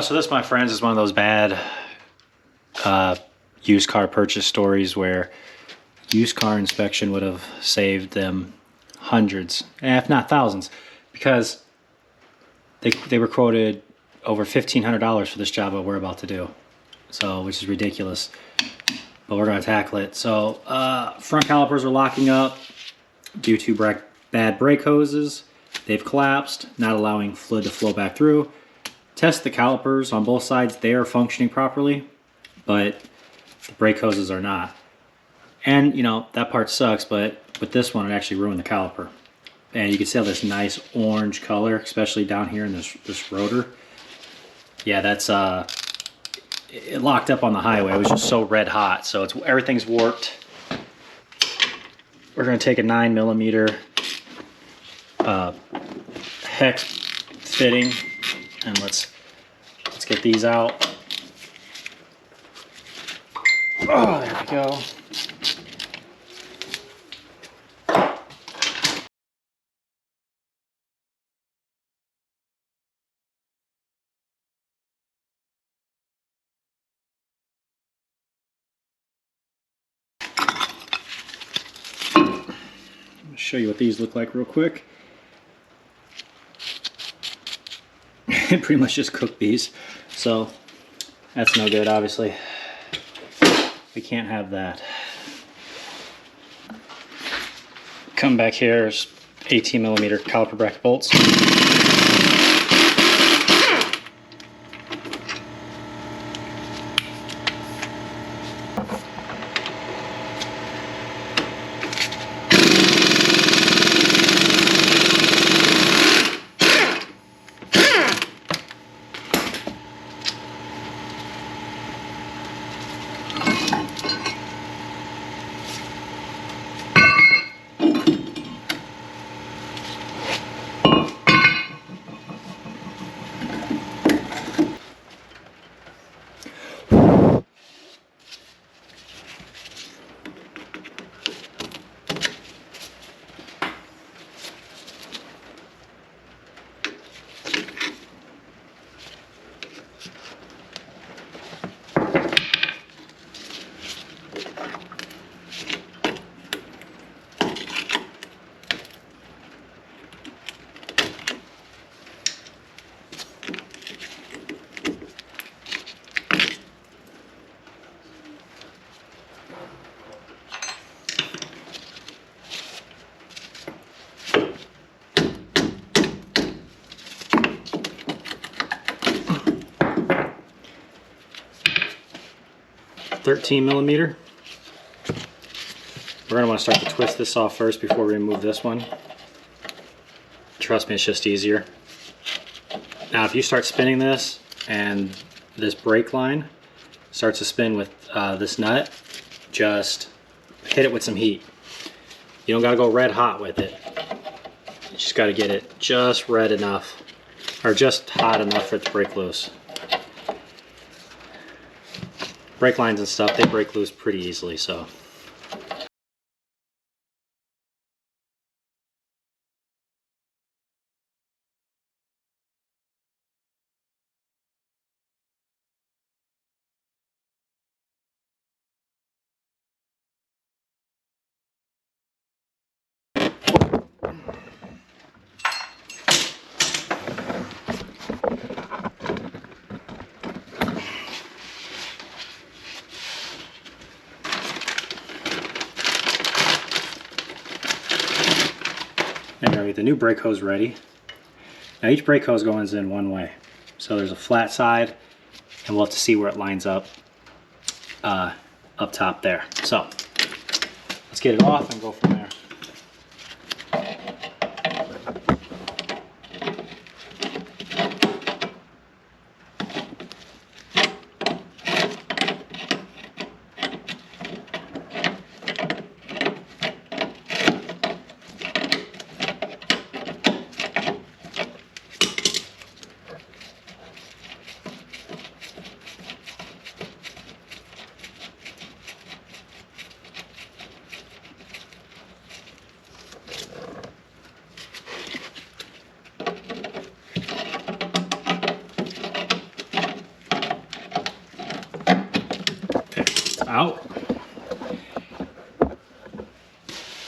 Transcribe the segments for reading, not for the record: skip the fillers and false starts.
So this, my friends, is one of those bad used car purchase stories where used car inspection would have saved them hundreds, if not thousands, because they were quoted over $1,500 for this job that we're about to do. So, which is ridiculous, but we're going to tackle it. So, front calipers are locking up due to bad brake hoses. They've collapsed, not allowing fluid to flow back through. Test the calipers on both sides. They are functioning properly, but the brake hoses are not. And, you know, that part sucks, but with this one, it actually ruined the caliper. And you can see how this nice orange color, especially down here in this rotor. Yeah, that's, it locked up on the highway. It was just so red hot. So everything's warped. We're going to take a 9mm hex fitting, and let's get these out. Oh, there we go. Show you what these look like real quick. Pretty much just cooked these, so that's no good. Obviously we can't have that. Come back here, there's 18mm caliper bracket bolts. $13mm. We're going to want to start to twist this off first before we remove this one. Trust me, it's just easier. Now if you start spinning this and this brake line starts to spin with this nut, just hit it with some heat. You don't got to go red hot with it. You just got to get it just red enough, or just hot enough for it to break loose. Brake lines and stuff, they break loose pretty easily, so. And now we get the new brake hose ready. Now each brake hose goes in one way. So there's a flat side, and we'll have to see where it lines up up top there. So let's get it off and go from there. out.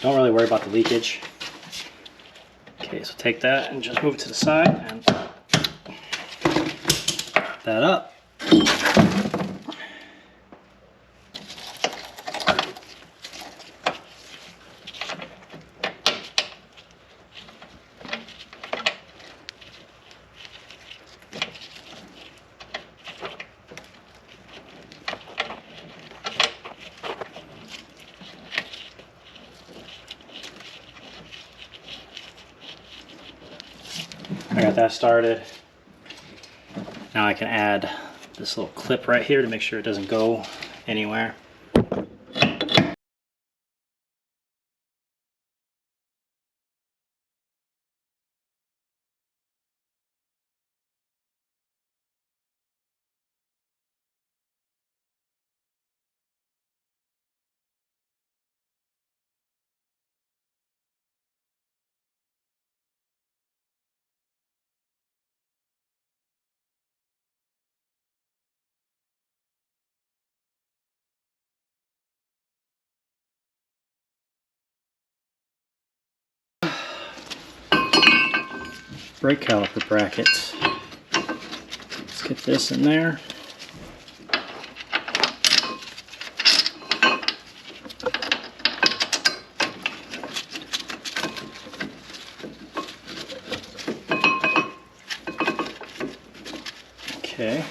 Don't really worry about the leakage. Okay, so take that and just move it to the side and that up. I got that started. Now I can add this little clip right here to make sure it doesn't go anywhere. Brake caliper brackets. Let's get this in there. Okay.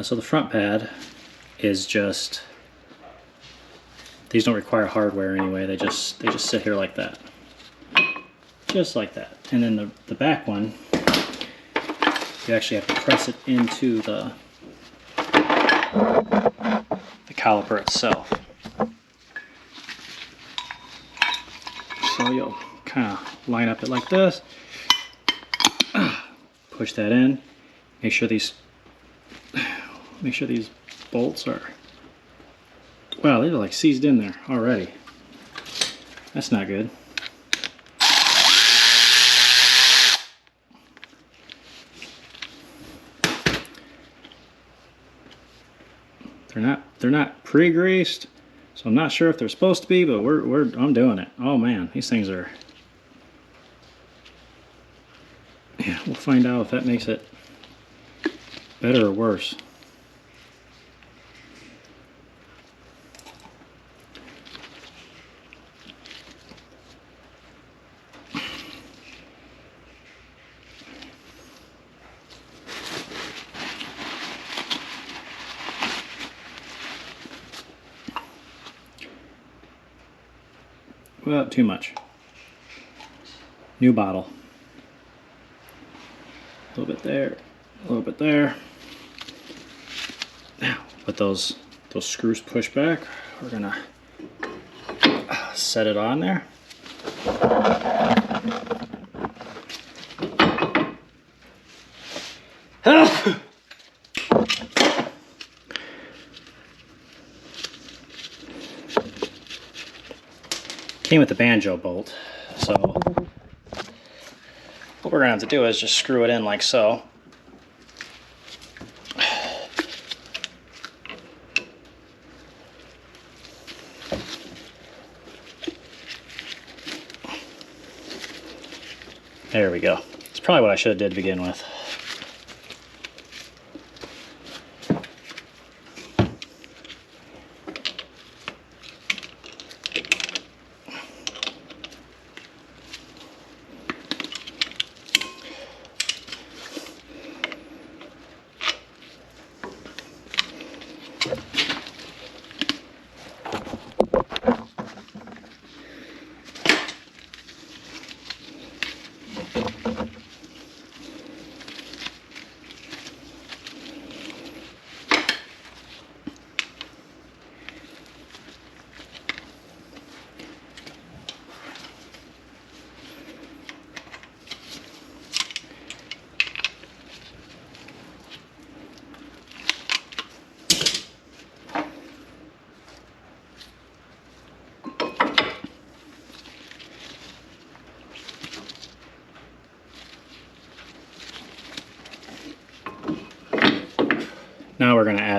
So the front pad is just, these don't require hardware anyway, they just sit here like that. Just like that. And then the back one, you actually have to press it into the caliper itself. So you'll kind of line up it like this, push that in, make sure these bolts are, wow, they're like seized in there already. That's not good. They're not pre-greased, so I'm not sure if they're supposed to be, but I'm doing it. Oh man, these things are, yeah, we'll find out if that makes it better or worse. Well, too much. New bottle. A little bit there, a little bit there. Now, with those screws pushed back, we're gonna set it on there. Came with the banjo bolt, so what we're gonna have to do is just screw it in like so. There we go. It's probably what I should have did to begin with.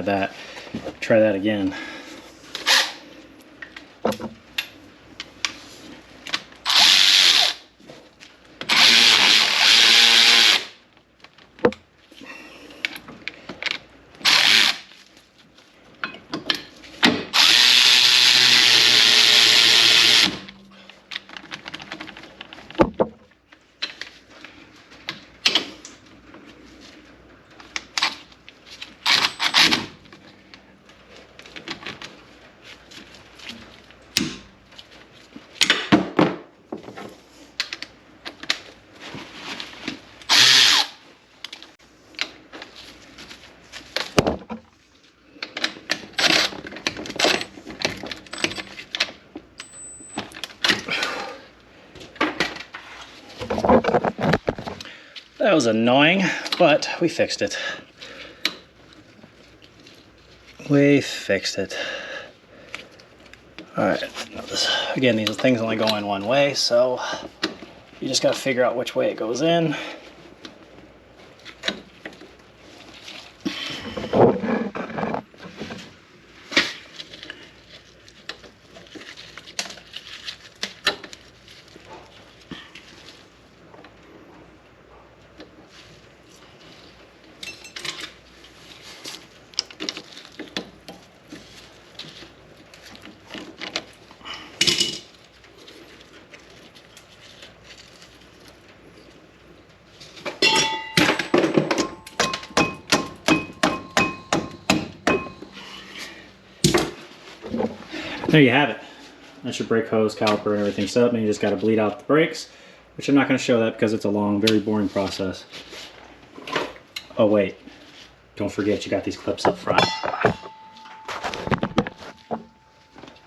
had that. Try that again. That was annoying, but we fixed it. We fixed it. All right, again, these things only go in one way, so you just gotta figure out which way it goes in. There you have it. That's your brake hose, caliper, and everything set up, and you just got to bleed out the brakes, which I'm not going to show that because it's a long, very boring process. Oh wait, don't forget you got these clips up front.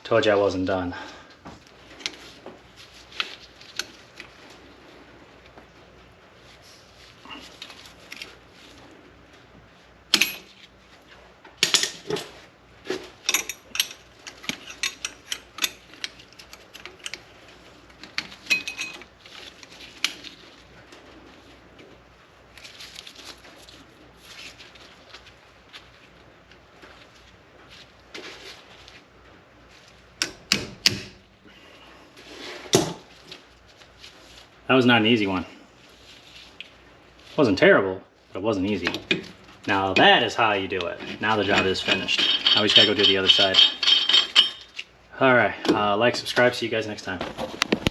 Told you I wasn't done. That was not an easy one. It wasn't terrible, but it wasn't easy. Now that is how you do it. Now the job is finished. Now we just gotta go do the other side. All right, like, subscribe, see you guys next time.